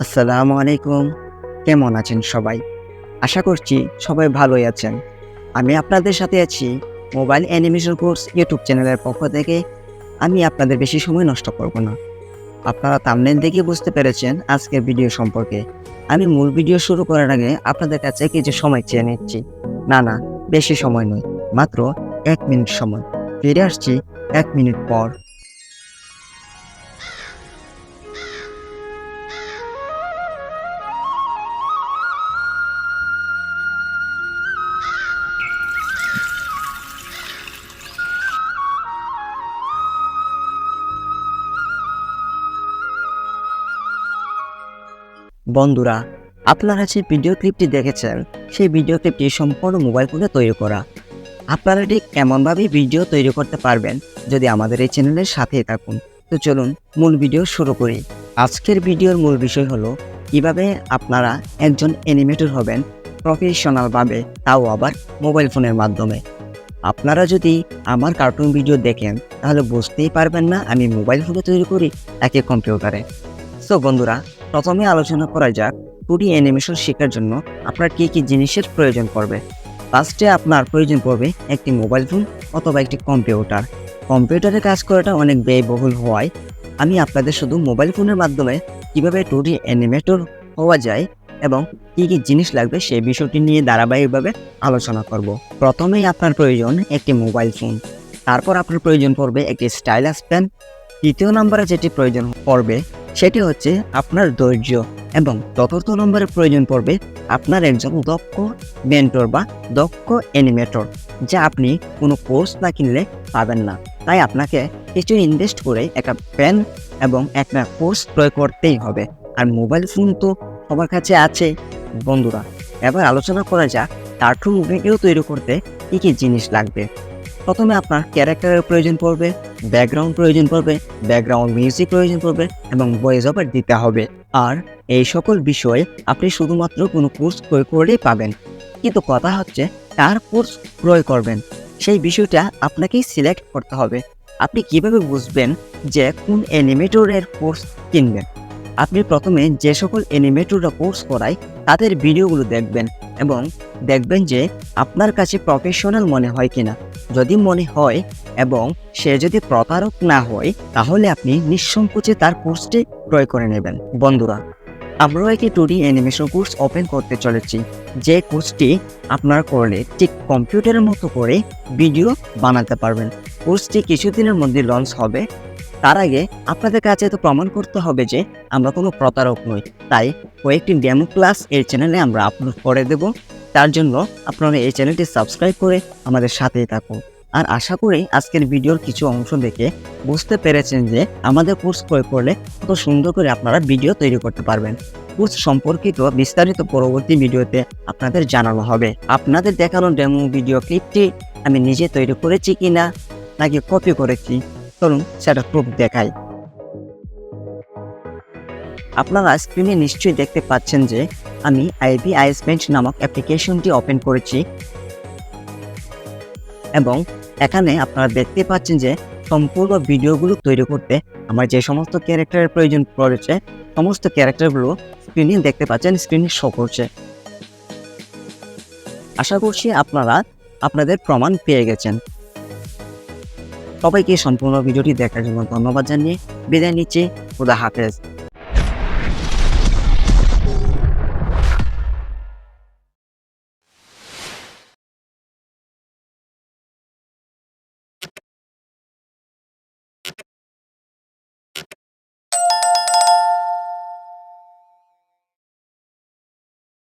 আসসালামু আলাইকুম। কেমন আছেন সবাই? আশা করছি সবাই ভালোই আছেন। আমি আপনাদের সাথে আছি মোবাইল অ্যানিমেশন কোর্স ইউটিউব চ্যানেলের পক্ষ থেকে। আমি আপনাদের বেশি সময় নষ্ট করব না। আপনারা থাম্বনেল দেখে বুঝতে পেরেছেন আজকের ভিডিও সম্পর্কে। আমি মূল ভিডিও শুরু করার আগে আপনাদের কাছে কিছু সময় চেয়ে নিচ্ছি। না, বেশি সময় নয়, মাত্র ১ মিনিট সময়। ফিরে আসছি ১ মিনিট পর। বন্ধুরা, আপনারা যে ভিডিও ক্লিপটি দেখেছেন, সেই ভিডিও ক্লিপটি সম্পূর্ণ মোবাইল ফোনে তৈরি করা। আপনারা ঠিক এমনভাবে ভিডিও তৈরি করতে পারবেন যদি আমাদের এই চ্যানেলের সাথেই থাকুন। তো চলুন মূল ভিডিও শুরু করি। আজকের ভিডিওর মূল বিষয় হলো কিভাবে আপনারা একজন অ্যানিমেটর হবেন প্রফেশনালভাবে, তাও আবার মোবাইল ফোনের মাধ্যমে। আপনারা যদি আমার কার্টুন ভিডিও দেখেন তাহলে বুঝতেই পারবেন না আমি মোবাইল ফোনে তৈরি করি নাকি কম্পিউটারে। সো বন্ধুরা, প্রথমে আলোচনা করা যাক 2D অ্যানিমেশন শেখার জন্য আপনার কী জিনিসের প্রয়োজন পড়বে। ফার্স্টে আপনার প্রয়োজন পড়বে একটি মোবাইল ফোন অথবা একটি কম্পিউটার। কম্পিউটারে কাজ করাটা অনেক ব্যয়বহুল হওয়ায় আমি আপনাদের শুধু মোবাইল ফোনের মাধ্যমে কীভাবে 2D অ্যানিমেটর হওয়া যায় এবং কী জিনিস লাগবে সেই বিষয়টি নিয়ে ধারাবাহিকভাবে আলোচনা করব। প্রথমেই আপনার প্রয়োজন একটি মোবাইল ফোন, তারপর আপনার প্রয়োজন পড়বে একটি স্টাইলাস পেন। তৃতীয় নম্বরে যেটি প্রয়োজন পড়বে সেটি হচ্ছে আপনার ধৈর্য, এবং চতুর্থ নম্বরে প্রয়োজন পড়বে আপনার একজন দক্ষ মেন্টর বা দক্ষ অ্যানিমেটর, যা আপনি কোনো কোর্স না কিনলে পাবেন না। তাই আপনাকে কিছু ইনভেস্ট করে একটা পেন এবং একটা কোর্স প্রয়োগ করতেই হবে। আর মোবাইল ফোন তো সবার কাছে আছে। বন্ধুরা, এবার আলোচনা করা যাক কার্টুন ভিডিও তৈরি করতে কী জিনিস লাগবে। প্রথমে আপনার ক্যারেক্টারের প্রয়োজন পড়বে, ব্যাকগ্রাউন্ড প্রয়োজন পড়বে, ব্যাকগ্রাউন্ড মিউজিক প্রয়োজন পড়বে এবং ভয়েস ওভার দিতে হবে। আর এই সকল বিষয়ে আপনি শুধুমাত্র কোনো কোর্স ক্রয় করলেই পাবেন। কিন্তু কথা হচ্ছে কার কোর্স ক্রয় করবেন সেই বিষয়টা আপনাকেই সিলেক্ট করতে হবে। আপনি কিভাবে বুঝবেন যে কোন অ্যানিমেটরের কোর্স কিনবেন? আপনি প্রথমে যে সকল অ্যানিমেটররা কোর্স করায় তাদের ভিডিওগুলো দেখবেন এবং দেখবেন যে আপনার কাছে প্রফেশনাল মনে হয় কিনা। যদি মনে হয় এবং সে যদি প্রতারক না হয় তাহলে আপনি নিঃসংকোচে তার কোর্সটি ক্রয় করে নেবেন। বন্ধুরা, আমরাও একটি 2D অ্যানিমেশন কোর্স ওপেন করতে চলেছি, যে কোর্সটি আপনারা করলে ঠিক কম্পিউটারের মতো করে ভিডিও বানাতে পারবেন। কোর্সটি কিছুদিনের মধ্যে লঞ্চ হবে। তার আগে আপনাদের কাছে তো প্রমাণ করতে হবে যে আমরা কোনো প্রতারক নই। তাই কয়েকটি ডেমো ক্লাস এই চ্যানেলে আমরা আপলোড করে দেব। তার জন্য আপনারা এই চ্যানেলটি সাবস্ক্রাইব করে আমাদের সাথেই থাকুন। আর আশা করি আজকের ভিডিওর কিছু অংশ দেখে বুঝতে পেরেছেন যে আমাদের কোর্স ক্রয় করলে কত সুন্দর করে আপনারা ভিডিও তৈরি করতে পারবেন। কোর্স সম্পর্কিত বিস্তারিত পরবর্তী ভিডিওতে আপনাদের জানানো হবে। আপনাদের দেখানো ডেমো ভিডিও ক্লিপটি আমি নিজে তৈরি করেছি কিনা নাকি কপি করেছি, চলুন সেটা প্রুফ দেখাই। আপনারা স্ক্রিনে নিশ্চয়ই দেখতে পাচ্ছেন যে আমি আইবি আইসবেঞ্চ নামক অ্যাপ্লিকেশনটি ওপেন করেছি এবং এখানে আপনারা দেখতে পাচ্ছেন যে সম্পূর্ণ ভিডিওগুলো তৈরি করতে আমার যে সমস্ত ক্যারেক্টারের প্রয়োজন পড়েছে সমস্ত ক্যারেক্টারগুলো স্ক্রিনে দেখতে পাচ্ছেন, স্ক্রিনে শো করছে। আশা করছি আপনারা আপনাদের প্রমাণ পেয়ে গেছেন। সবাইকে সম্পূর্ণ ভিডিওটি দেখার জন্য ধন্যবাদ জানিয়ে বিদায় নিচ্ছি। খোদা হাফেজ।